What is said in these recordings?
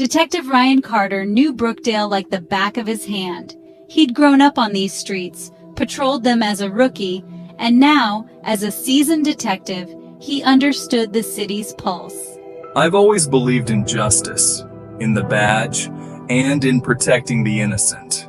Detective Ryan Carter knew Brookdale like the back of his hand. He'd grown up on these streets, patrolled them as a rookie, and now, as a seasoned detective, he understood the city's pulse. I've always believed in justice, in the badge, and in protecting the innocent.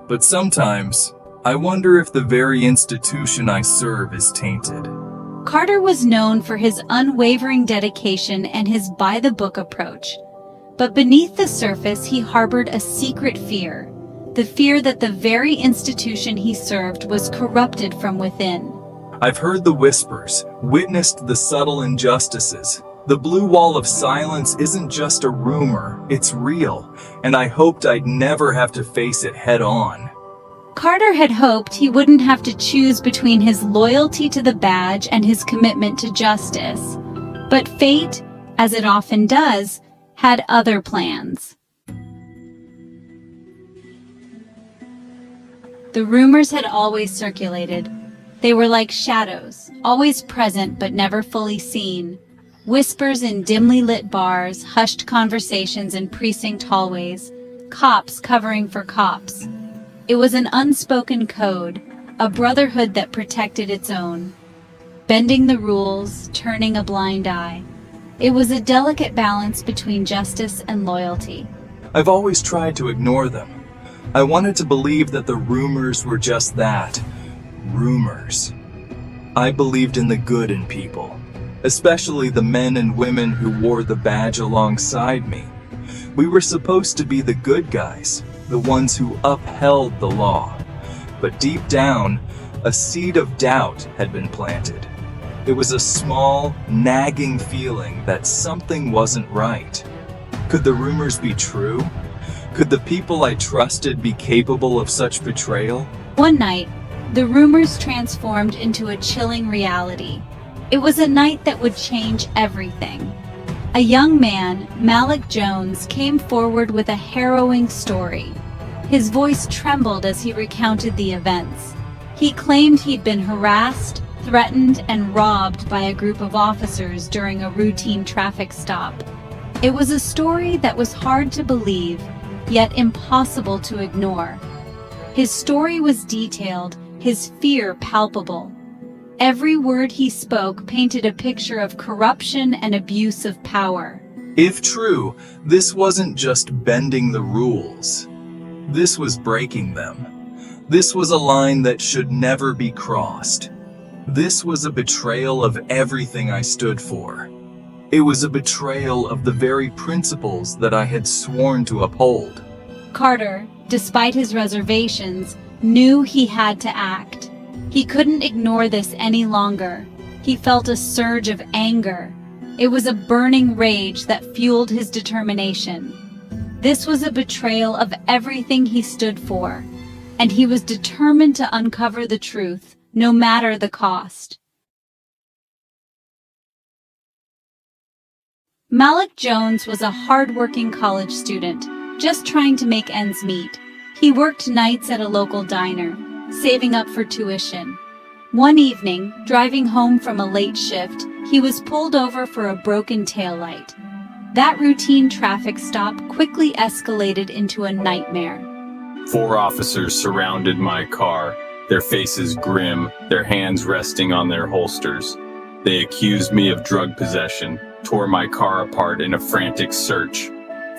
But sometimes, I wonder if the very institution I serve is tainted. Carter was known for his unwavering dedication and his by-the-book approach. But beneath the surface, he harbored a secret fear. The fear that the very institution he served was corrupted from within. I've heard the whispers, witnessed the subtle injustices. The blue wall of silence isn't just a rumor, it's real, and I hoped I'd never have to face it head-on. Carter had hoped he wouldn't have to choose between his loyalty to the badge and his commitment to justice. But fate, as it often does, had other plans. The rumors had always circulated. They were like shadows, always present but never fully seen. Whispers in dimly lit bars, hushed conversations in precinct hallways, cops covering for cops. It was an unspoken code, a brotherhood that protected its own, bending the rules, turning a blind eye. It was a delicate balance between justice and loyalty. I've always tried to ignore them. I wanted to believe that the rumors were just that, rumors. I believed in the good in people, especially the men and women who wore the badge alongside me. We were supposed to be the good guys, the ones who upheld the law. But deep down, a seed of doubt had been planted. It was a small, nagging feeling that something wasn't right. Could the rumors be true? Could the people I trusted be capable of such betrayal? One night, the rumors transformed into a chilling reality. It was a night that would change everything. A young man, Malik Jones, came forward with a harrowing story. His voice trembled as he recounted the events. He claimed he'd been harassed, threatened, and robbed by a group of officers during a routine traffic stop. It was a story that was hard to believe, yet impossible to ignore. His story was detailed, his fear palpable. Every word he spoke painted a picture of corruption and abuse of power. If true, this wasn't just bending the rules. This was breaking them. This was a line that should never be crossed. This was a betrayal of everything I stood for. It was a betrayal of the very principles that I had sworn to uphold. Carter, despite his reservations, knew he had to act. He couldn't ignore this any longer. He felt a surge of anger. It was a burning rage that fueled his determination. This was a betrayal of everything he stood for, and he was determined to uncover the truth, no matter the cost. Malik Jones was a hard-working college student, just trying to make ends meet. He worked nights at a local diner, saving up for tuition. One evening, driving home from a late shift, he was pulled over for a broken taillight. That routine traffic stop quickly escalated into a nightmare. 4 officers surrounded my car, their faces grim, their hands resting on their holsters. They accused me of drug possession, tore my car apart in a frantic search.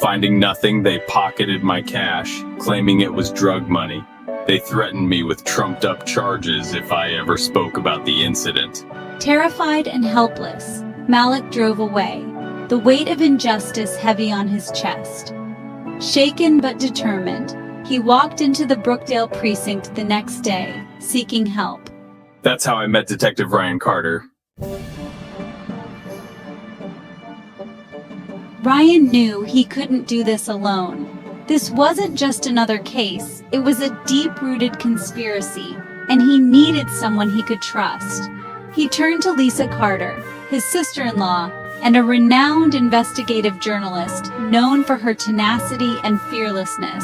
Finding nothing, they pocketed my cash, claiming it was drug money. They threatened me with trumped-up charges if I ever spoke about the incident. Terrified and helpless, Malik drove away, the weight of injustice heavy on his chest. Shaken but determined, he walked into the Brookdale precinct the next day, seeking help. That's how I met Detective Ryan Carter. Ryan knew he couldn't do this alone. This wasn't just another case, it was a deep-rooted conspiracy, and he needed someone he could trust. He turned to Lisa Carter, his sister-in-law, and a renowned investigative journalist known for her tenacity and fearlessness.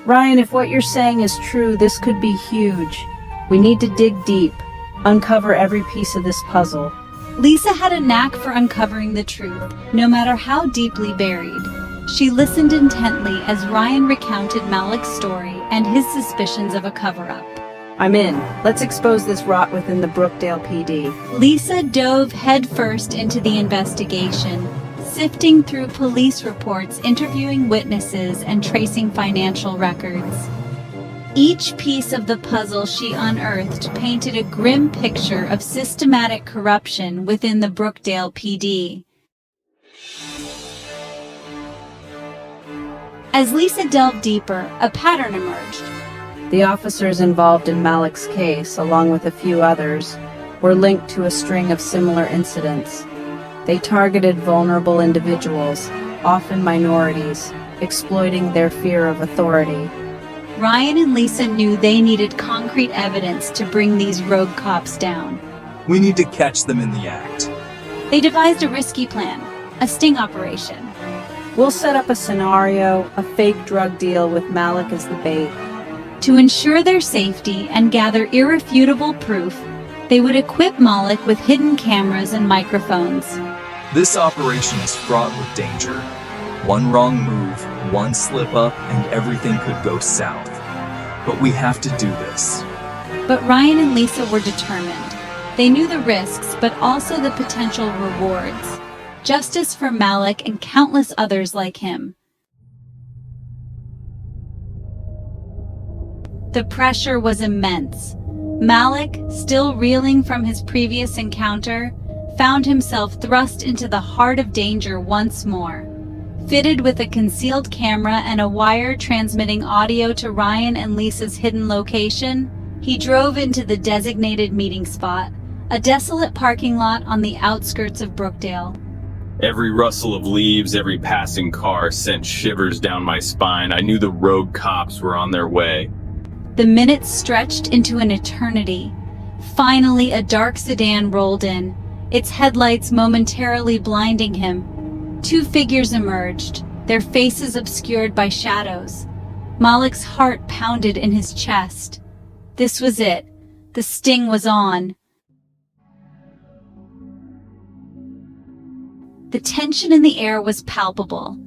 Ryan, if what you're saying is true, this could be huge. We need to dig deep, uncover every piece of this puzzle. Lisa had a knack for uncovering the truth, no matter how deeply buried. She listened intently as Ryan recounted Malik's story and his suspicions of a cover-up. I'm in. Let's expose this rot within the Brookdale PD. Lisa dove headfirst into the investigation, sifting through police reports, interviewing witnesses, and tracing financial records. Each piece of the puzzle she unearthed painted a grim picture of systematic corruption within the Brookdale PD. As Lisa delved deeper, a pattern emerged. The officers involved in Malik's case, along with a few others, were linked to a string of similar incidents. They targeted vulnerable individuals, often minorities, exploiting their fear of authority. Ryan and Lisa knew they needed concrete evidence to bring these rogue cops down. We need to catch them in the act. They devised a risky plan, a sting operation. We'll set up a scenario, a fake drug deal with Malik as the bait. To ensure their safety and gather irrefutable proof, they would equip Malik with hidden cameras and microphones. This operation is fraught with danger. One wrong move, one slip up, and everything could go south. But we have to do this. But Ryan and Lisa were determined. They knew the risks, but also the potential rewards. Justice for Malik and countless others like him. The pressure was immense. Malik, still reeling from his previous encounter, found himself thrust into the heart of danger once more. Fitted with a concealed camera and a wire transmitting audio to Ryan and Lisa's hidden location, he drove into the designated meeting spot, a desolate parking lot on the outskirts of Brookdale. Every rustle of leaves, every passing car sent shivers down my spine. I knew the rogue cops were on their way. The minutes stretched into an eternity. Finally, a dark sedan rolled in, its headlights momentarily blinding him. Two figures emerged, their faces obscured by shadows. Malik's heart pounded in his chest. This was it. The sting was on. The tension in the air was palpable.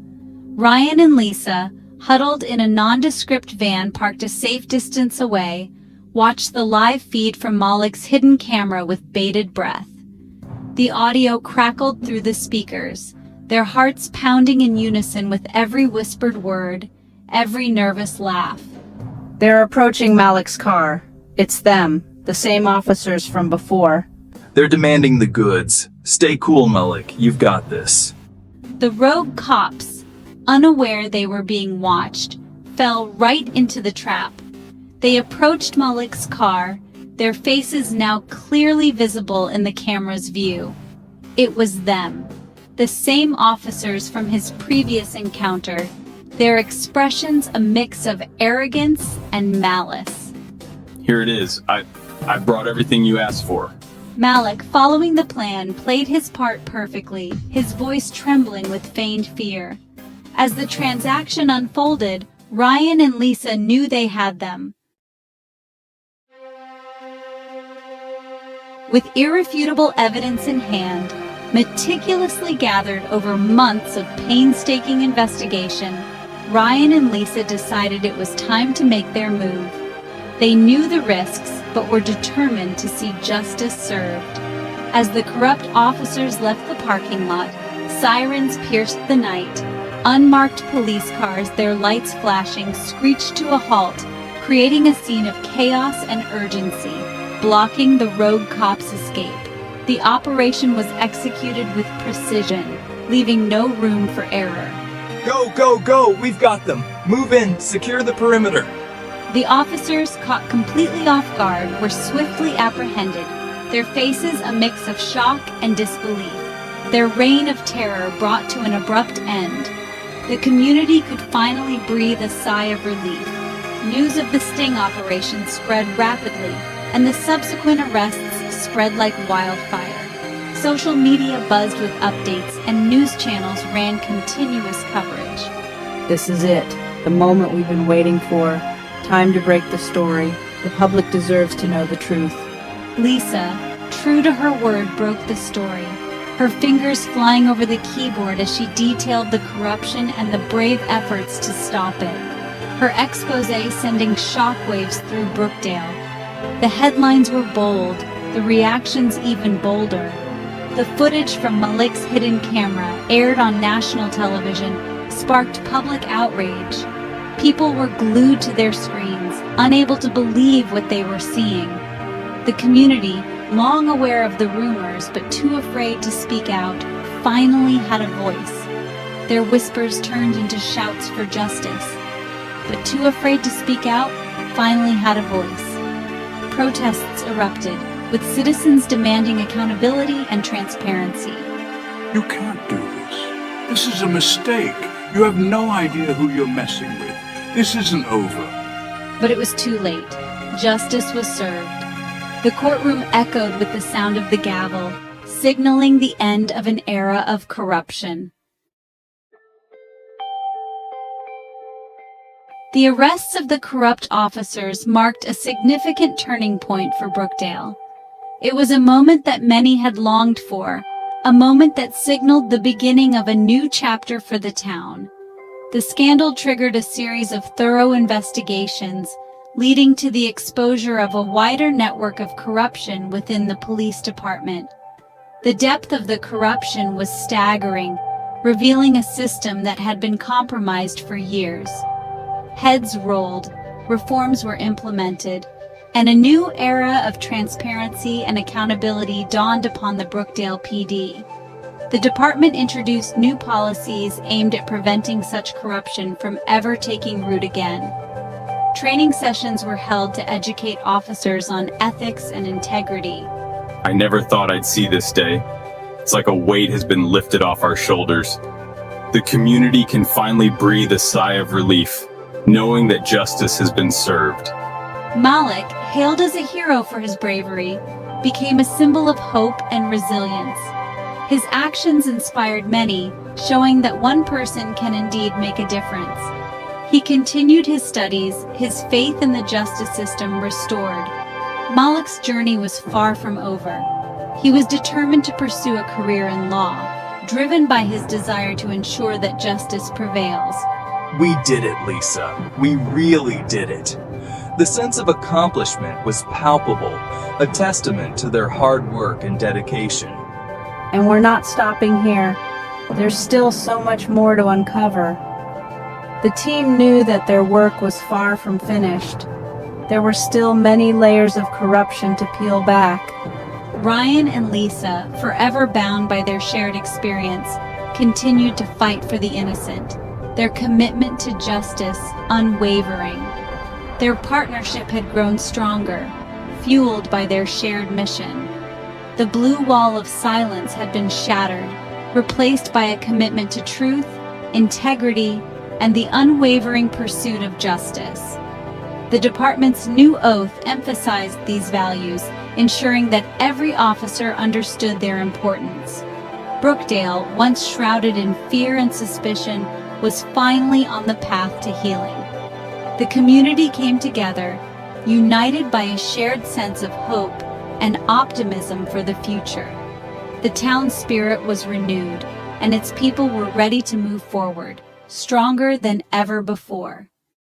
Ryan and Lisa, huddled in a nondescript van parked a safe distance away, watched the live feed from Malik's hidden camera with bated breath. The audio crackled through the speakers, their hearts pounding in unison with every whispered word, every nervous laugh. They're approaching Malik's car. It's them, the same officers from before. They're demanding the goods. Stay cool, Malik. You've got this. The rogue cops, unaware they were being watched, fell right into the trap. They approached Malik's car, their faces now clearly visible in the camera's view. It was them, the same officers from his previous encounter, their expressions a mix of arrogance and malice. Here it is. I brought everything you asked for. Malik, following the plan, played his part perfectly, his voice trembling with feigned fear. As the transaction unfolded, Ryan and Lisa knew they had them. With irrefutable evidence in hand, meticulously gathered over months of painstaking investigation, Ryan and Lisa decided it was time to make their move. They knew the risks, but were determined to see justice served. As the corrupt officers left the parking lot, sirens pierced the night. Unmarked police cars, their lights flashing, screeched to a halt, creating a scene of chaos and urgency, blocking the rogue cops' escape. The operation was executed with precision, leaving no room for error. Go, go, go! We've got them! Move in! Secure the perimeter! The officers, caught completely off guard, were swiftly apprehended, their faces a mix of shock and disbelief. Their reign of terror brought to an abrupt end. The community could finally breathe a sigh of relief. News of the sting operation spread rapidly, and the subsequent arrests spread like wildfire. Social media buzzed with updates, and news channels ran continuous coverage. This is it, the moment we've been waiting for. Time to break the story. The public deserves to know the truth. Lisa, true to her word, broke the story. her fingers flying over the keyboard as she detailed the corruption and the brave efforts to stop it. Her exposé sending shockwaves through Brookdale. The headlines were bold, the reactions even bolder. The footage from Malik's hidden camera, aired on national television, sparked public outrage. People were glued to their screens, unable to believe what they were seeing. The community, long aware of the rumors but too afraid to speak out, finally had a voice. Their whispers turned into shouts for justice, but too afraid to speak out, finally had a voice. Protests erupted, with citizens demanding accountability and transparency. You can't do this. This is a mistake. You have no idea who you're messing with. This isn't over. But it was too late. Justice was served. The courtroom echoed with the sound of the gavel, signaling the end of an era of corruption. The arrests of the corrupt officers marked a significant turning point for Brookdale. It was a moment that many had longed for, a moment that signaled the beginning of a new chapter for the town. The scandal triggered a series of thorough investigations, leading to the exposure of a wider network of corruption within the police department. The depth of the corruption was staggering, revealing a system that had been compromised for years. Heads rolled, reforms were implemented, and a new era of transparency and accountability dawned upon the Brookdale PD. The department introduced new policies aimed at preventing such corruption from ever taking root again. Training sessions were held to educate officers on ethics and integrity. I never thought I'd see this day. It's like a weight has been lifted off our shoulders. The community can finally breathe a sigh of relief, knowing that justice has been served. Malik, hailed as a hero for his bravery, became a symbol of hope and resilience. His actions inspired many, showing that one person can indeed make a difference. He continued his studies, his faith in the justice system restored. Malik's journey was far from over. He was determined to pursue a career in law, driven by his desire to ensure that justice prevails. We did it, Lisa. We really did it. The sense of accomplishment was palpable, a testament to their hard work and dedication. And we're not stopping here. There's still so much more to uncover. The team knew that their work was far from finished. There were still many layers of corruption to peel back. Ryan and Lisa, forever bound by their shared experience, continued to fight for the innocent, their commitment to justice unwavering. Their partnership had grown stronger, fueled by their shared mission. The blue wall of silence had been shattered, replaced by a commitment to truth, integrity, and the unwavering pursuit of justice. The department's new oath emphasized these values, ensuring that every officer understood their importance. Brookdale, once shrouded in fear and suspicion, was finally on the path to healing. The community came together, united by a shared sense of hope and optimism for the future. The town's spirit was renewed, and its people were ready to move forward, stronger than ever before.